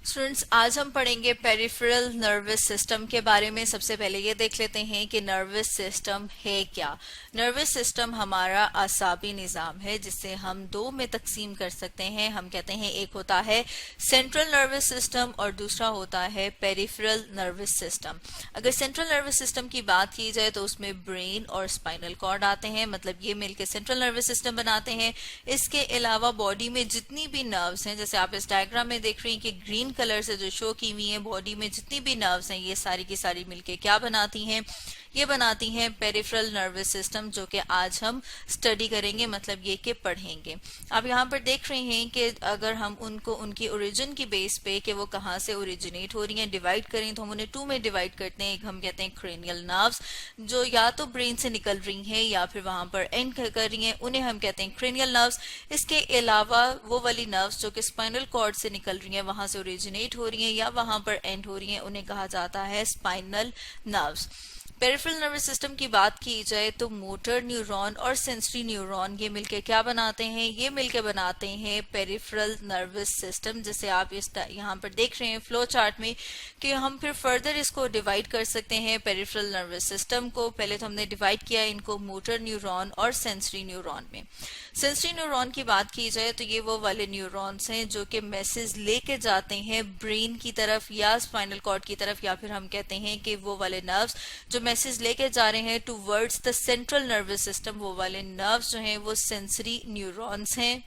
Students, आज हम पढ़ेंगे पेरिफेरल नर्वस सिस्टम के बारे में। सबसे पहले ये देख लेते हैं कि नर्वस सिस्टम है क्या। नर्वस सिस्टम हमारा आसाबी निज़ाम है जिसे हम दो में तकसीम कर सकते हैं। हम कहते हैं एक होता है सेंट्रल नर्वस सिस्टम और दूसरा होता है पेरिफेरल नर्वस सिस्टम। अगर सेंट्रल नर्वस सिस्टम की बात की जाए तो उसमें ब्रेन और स्पाइनल कॉर्ड आते हैं, मतलब ये मिलकर सेंट्रल नर्वस सिस्टम बनाते हैं। इसके अलावा बॉडी में जितनी भी नर्व्स हैं, जैसे आप इस डायग्राम में देख रहे हैं कि ग्रीन कलर से जो शो की हुई है, बॉडी में जितनी भी नर्व्स हैं ये सारी की सारी मिलके क्या बनाती हैं, ये बनाती हैं पेरिफेरल नर्वस सिस्टम, जो कि आज हम स्टडी करेंगे, मतलब ये कि पढ़ेंगे। आप यहाँ पर देख रहे हैं कि अगर हम उनको उनकी ओरिजिन की बेस पे कि वो कहाँ से ओरिजिनेट हो रही हैं डिवाइड करें तो हम उन्हें टू में डिवाइड करते हैं। एक हम कहते हैं क्रेनियल नर्व्स, जो या तो ब्रेन से निकल रही हैं या फिर वहां पर एंड कर रही हैं, उन्हें हम कहते हैं क्रेनियल नर्व्स। इसके अलावा वो वाली नर्व्स जो कि स्पाइनल कॉर्ड से निकल रही हैं, वहां से ओरिजिनेट हो रही हैं या वहां पर एंड हो रही हैं, उन्हें कहा जाता है spinal nerves. Peripheral nervous system की बात की जाए तो मोटर न्यूरॉन और सेंसरी न्यूरॉन ये मिलके क्या बनाते हैं, ये मिलके बनाते हैं पेरिफेरल नर्वस सिस्टम, जैसे आप इस यहाँ पर देख रहे हैं फ्लो चार्ट में कि हम फिर फर्दर इसको डिवाइड कर सकते हैं। पेरिफेरल नर्वस सिस्टम को पहले तो हमने डिवाइड किया इनको मोटर न्यूरॉन और सेंसरी न्यूरॉन में। सेंसरी न्यूरॉन की बात की जाए तो ये वो वाले न्यूरॉन्स हैं जो कि मैसेज लेके जाते हैं ब्रेन की तरफ या स्पाइनल कॉर्ड की तरफ, या फिर हम कहते हैं कि वो वाले नर्व्स जो मैसेज लेके जा रहे हैं towards the central nervous system, वो वाले नर्व्स जो हैं वो सेंसरी न्यूरॉन्स हैं।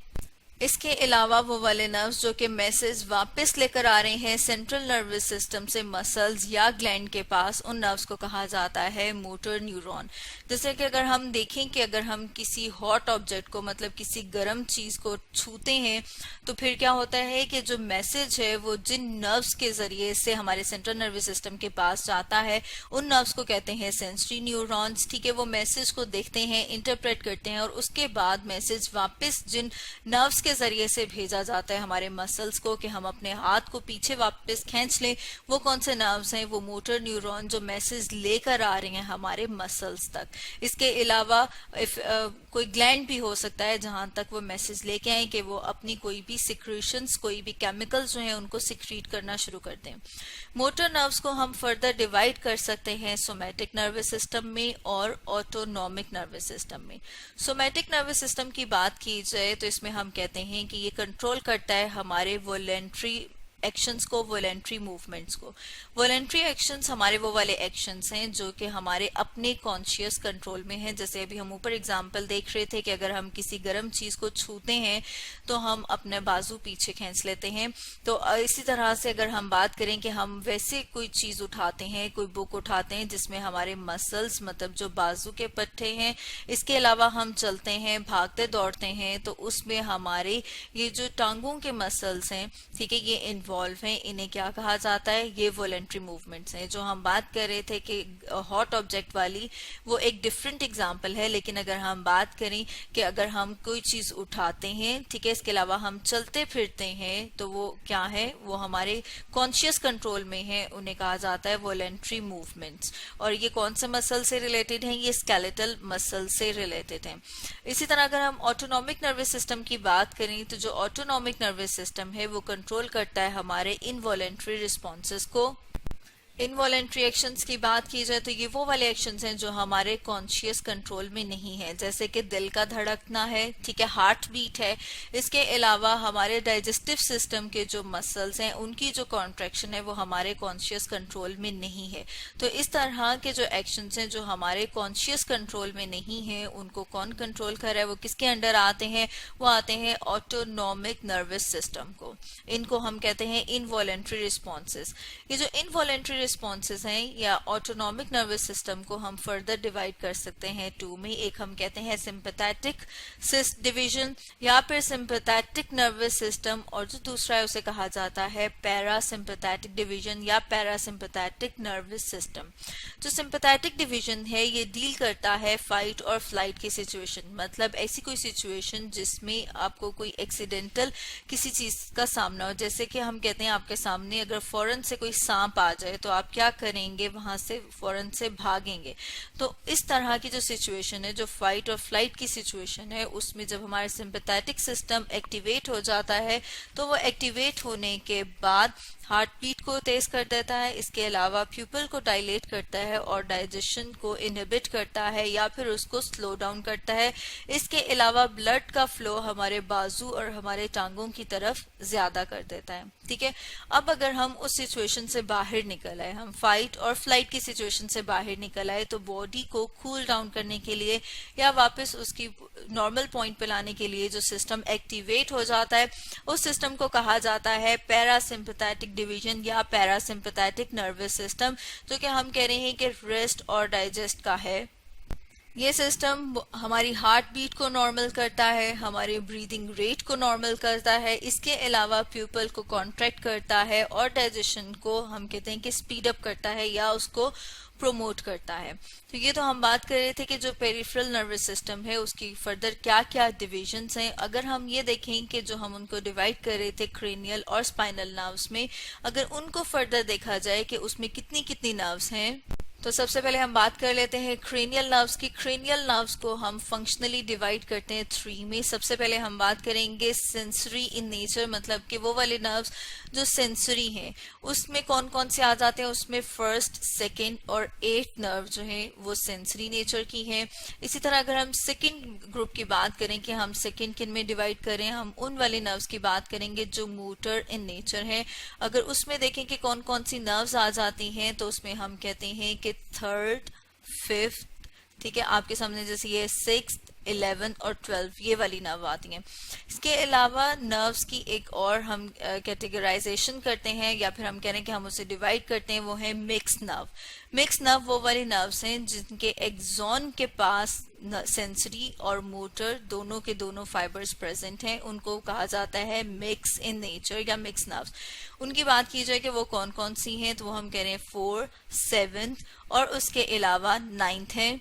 इसके अलावा वो वाले नर्व्स जो कि मैसेज वापस लेकर आ रहे हैं सेंट्रल नर्वस सिस्टम से मसल्स या ग्लैंड के पास, उन नर्व्स को कहा जाता है मोटर न्यूरॉन। जैसे कि अगर हम देखें कि अगर हम किसी हॉट ऑब्जेक्ट को, मतलब किसी गर्म चीज को छूते हैं तो फिर क्या होता है कि जो मैसेज है वो जिन नर्व्स के जरिए से हमारे सेंट्रल नर्वस सिस्टम के पास जाता है उन नर्व्स को कहते हैं सेंसरी न्यूरॉन्स। ठीक है, वो मैसेज को देखते हैं, इंटरप्रेट करते हैं और उसके बाद मैसेज वापस जिन नर्व्स के जरिए से भेजा जाता है हमारे मसल्स को कि हम अपने हाथ को पीछे वापस खींच लें, वो कौन से नर्व्स हैं, वो मोटर न्यूरॉन जो मैसेज लेकर आ रहे हैं हमारे मसल्स तक। इसके अलावा कोई ग्लैंड भी हो सकता है जहां तक वो मैसेज लेके आए कि वो अपनी कोई भी सिक्रीशंस, कोई भी केमिकल्स जो हैं उनको सिक्रीट करना शुरू कर दें। मोटर नर्व्स को हम फर्दर डिवाइड कर सकते हैं सोमैटिक नर्वस सिस्टम में और ऑटोनॉमिक नर्वस सिस्टम में। सोमैटिक नर्वस सिस्टम की बात की जाए तो इसमें हम कहते हैं कि ये कंट्रोल करता है हमारे वॉलेंट्री एक्शंस को, वॉलेंट्री मूवमेंट्स को। वॉलेंट्री एक्शंस हमारे वो वाले एक्शंस हैं जो कि हमारे अपने कॉन्शियस कंट्रोल में हैं। जैसे अभी हम ऊपर एग्जांपल देख रहे थे कि अगर हम किसी गर्म चीज को छूते हैं तो हम अपने बाजू पीछे खींच लेते हैं। तो इसी तरह से अगर हम बात करें कि हम वैसे कोई चीज उठाते हैं, कोई बुक उठाते हैं जिसमें हमारे मसल्स, मतलब जो बाजू के पट्टे हैं, इसके अलावा हम चलते हैं, भागते दौड़ते हैं, तो उसमें हमारे ये जो टांगों के मसल्स हैं, ठीक है, ये इन्वॉल्व हैं। इन्हें क्या कहा जाता है, ये वॉलेंट्री मूवमेंट्स हैं। जो हम बात कर रहे थे कि हॉट ऑब्जेक्ट वाली, वो एक डिफरेंट एग्जांपल है, लेकिन अगर हम बात करें कि अगर हम कोई चीज उठाते हैं, ठीक है, इसके अलावा हम चलते फिरते हैं, तो वो क्या है, वो हमारे कॉन्शियस कंट्रोल में है, उन्हें कहा जाता है वॉलेंट्री मूवमेंट्स। और ये कौन से मसल से रिलेटेड हैं, ये स्केलेटल मसल से रिलेटेड हैं। इसी तरह अगर हम ऑटोनॉमिक नर्वस सिस्टम की बात करें तो जो ऑटोनॉमिक नर्वस सिस्टम है वो कंट्रोल करता है हमारे इनवॉलेंट्री रिस्पॉन्सेस को। इनवॉलेंट्री एक्शंस की बात की जाए तो ये वो वाले एक्शंस हैं जो हमारे कॉन्शियस कंट्रोल में नहीं है, जैसे कि दिल का धड़कना है, ठीक है, हार्ट बीट है। इसके अलावा हमारे डाइजेस्टिव सिस्टम के जो मसल्स हैं उनकी जो कॉन्ट्रैक्शन है वो हमारे कॉन्शियस कंट्रोल में नहीं है। तो इस तरह के जो एक्शंस हैं जो हमारे कॉन्शियस कंट्रोल में नहीं है, उनको कौन कंट्रोल कर रहा है, वो किसके अंडर आते हैं, वो आते हैं ऑटोनॉमिक नर्वस सिस्टम को। इनको हम कहते हैं इनवॉलेंट्री रिस्पॉन्सेस। ये जो इनवॉलेंट्री रिस्पॉन्सेज हैं या ऑटोनॉमिक नर्वस सिस्टम को हम फर्दर डिवाइड कर सकते हैं टू में। एक हम कहते हैं सिंपैथेटिक डिवीजन या फिर सिंपैथेटिक नर्वस सिस्टम, और जो दूसरा है उसे कहा जाता है पैरासिम्पैथेटिक डिवीजन या पैरासिम्पैथेटिक नर्वस सिस्टम। जो सिंपैथेटिक डिवीजन है ये डील करता है फाइट और फ्लाइट की सिचुएशन, मतलब ऐसी कोई सिचुएशन जिसमें आपको कोई एक्सीडेंटल किसी चीज का सामना हो। जैसे कि हम कहते हैं आपके सामने अगर फौरन से कोई सांप आ जाए तो आप क्या करेंगे, वहां से फौरन से भागेंगे। तो इस तरह की जो सिचुएशन है, जो फाइट और फ्लाइट की सिचुएशन है, उसमें जब हमारा सिंपैथेटिक सिस्टम एक्टिवेट हो जाता है तो वो एक्टिवेट होने के बाद हार्ट बीट को तेज कर देता है, इसके अलावा प्यूपिल को डायलेट करता है और डाइजेशन को इनहिबिट करता है या फिर उसको स्लो डाउन करता है। इसके अलावा ब्लड का फ्लो हमारे बाजू और हमारे टांगों की तरफ ज्यादा कर देता है। ठीक है, अब अगर हम उस सिचुएशन से बाहर निकल आए, हम फाइट और फ्लाइट की सिचुएशन से बाहर निकल आए, तो बॉडी को कूल डाउन करने के लिए या वापस उसकी नॉर्मल पॉइंट पे लाने के लिए जो सिस्टम एक्टिवेट हो जाता है, उस सिस्टम को कहा जाता है पैरासिम्पैथेटिक डिवीजन या पैरासिम्पैथेटिक नर्वस सिस्टम, जो कि हम कह रहे हैं कि रेस्ट और डाइजेस्ट का है। ये सिस्टम हमारी हार्ट बीट को नॉर्मल करता है, हमारी ब्रीदिंग रेट को नॉर्मल करता है, इसके अलावा प्यूपल को कॉन्ट्रैक्ट करता है और डाइजेशन को हम कहते हैं कि स्पीड अप करता है या उसको प्रोमोट करता है। तो ये तो हम बात कर रहे थे कि जो पेरिफेरल नर्वस सिस्टम है उसकी फर्दर क्या क्या डिविजन्स हैं। अगर हम ये देखें कि जो हम उनको डिवाइड कर रहे थे क्रेनियल और स्पाइनल नर्व्स में, अगर उनको फर्दर देखा जाए कि उसमें कितनी कितनी नर्व्स हैं, तो सबसे पहले हम बात कर लेते हैं क्रेनियल नर्व्स की। क्रेनियल नर्व्स को हम फंक्शनली डिवाइड करते हैं 3 में। सबसे पहले हम बात करेंगे सेंसरी इन नेचर, मतलब कि वो वाले नर्व्स जो सेंसरी हैं, उसमें कौन कौन से आ जाते हैं। उसमें फर्स्ट, सेकंड और 8th नर्व जो है वो सेंसरी नेचर की हैं। इसी तरह अगर हम सेकंड ग्रुप की बात करें कि हम सेकंड किन में डिवाइड करें, हम उन वाले नर्व्स की बात करेंगे जो मोटर इन नेचर हैं। अगर उसमें देखें कि कौन कौन सी नर्व्स आ जाती हैं, तो उसमें हम कहते हैं कि 3rd, 5th, ठीक है, आपके सामने जैसे ये 6th, 11th और 12th ये वाली नर्व आती हैं। इसके अलावा नर्व्स की एक और हम कैटेगराइजेशन करते हैं या फिर हम कह रहे हैं कि हम उसे डिवाइड करते हैं, वो है मिक्स नर्व। मिक्स नर्व वो वाली नर्व्स हैं जिनके एक्सॉन के पास सेंसरी और मोटर दोनों के दोनों फाइबर्स प्रेजेंट हैं, उनको कहा जाता है मिक्स इन नेचर या मिक्स नर्व्स। उनकी बात की जाए कि वो कौन कौन सी हैं, तो वो हम कह रहे हैं 4, 7 और उसके अलावा 9th है।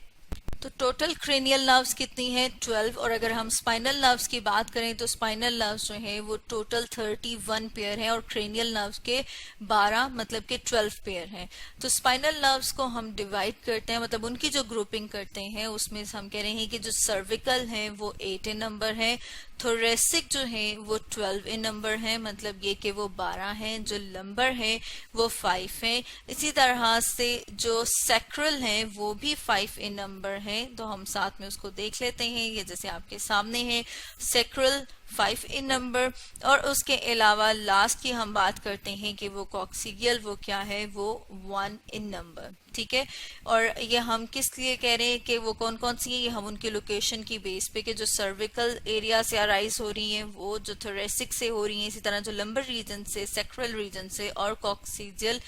तो टोटल क्रेनियल नर्व्स कितनी हैं, 12। और अगर हम स्पाइनल नर्व्स की बात करें तो स्पाइनल नर्व्स जो हैं वो टोटल 31 पेयर हैं और क्रेनियल नर्व्स के 12 मतलब के 12 पेयर हैं। तो स्पाइनल नर्व्स को हम डिवाइड करते हैं, मतलब उनकी जो ग्रुपिंग करते हैं उसमें हम कह रहे हैं कि जो सर्विकल हैं वो 8 इन नंबर है, थोरेसिक जो है वो 12 इन नंबर है, मतलब ये कि वो 12 हैं, जो लंबर है वो 5 हैं। इसी तरह से जो सैक्रल है वो भी 5 इन नंबर है, तो हम साथ में उसको देख लेते हैं। ये जैसे आपके सामने है सैक्रल 5 इन नंबर। और उसके अलावा लास्ट की हम बात करते हैं कि वो कॉक्सिडियल वो क्या है, वो 1 इन नंबर। ठीक है, और ये हम किस लिए कह रहे हैं कि वो कौन कौन सी है, ये हम उनके लोकेशन की बेस पे कि जो सर्विकल एरिया से अराइज हो रही हैं वो जो थोरेसिक से हो रही हैं, इसी तरह जो लंबर रीजन से, सैक्रल रीजन से और कॉक्सिडियल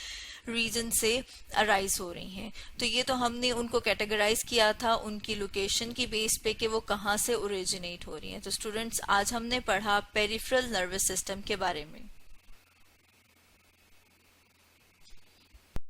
रीजन से अराइज हो रही हैं। तो ये तो हमने उनको कैटेगराइज किया था उनकी लोकेशन की बेस पे कि वो कहाँ से ओरिजिनेट हो रही हैं। तो स्टूडेंट्स, आज हमने पढ़ा पेरिफेरल नर्वस सिस्टम के बारे में।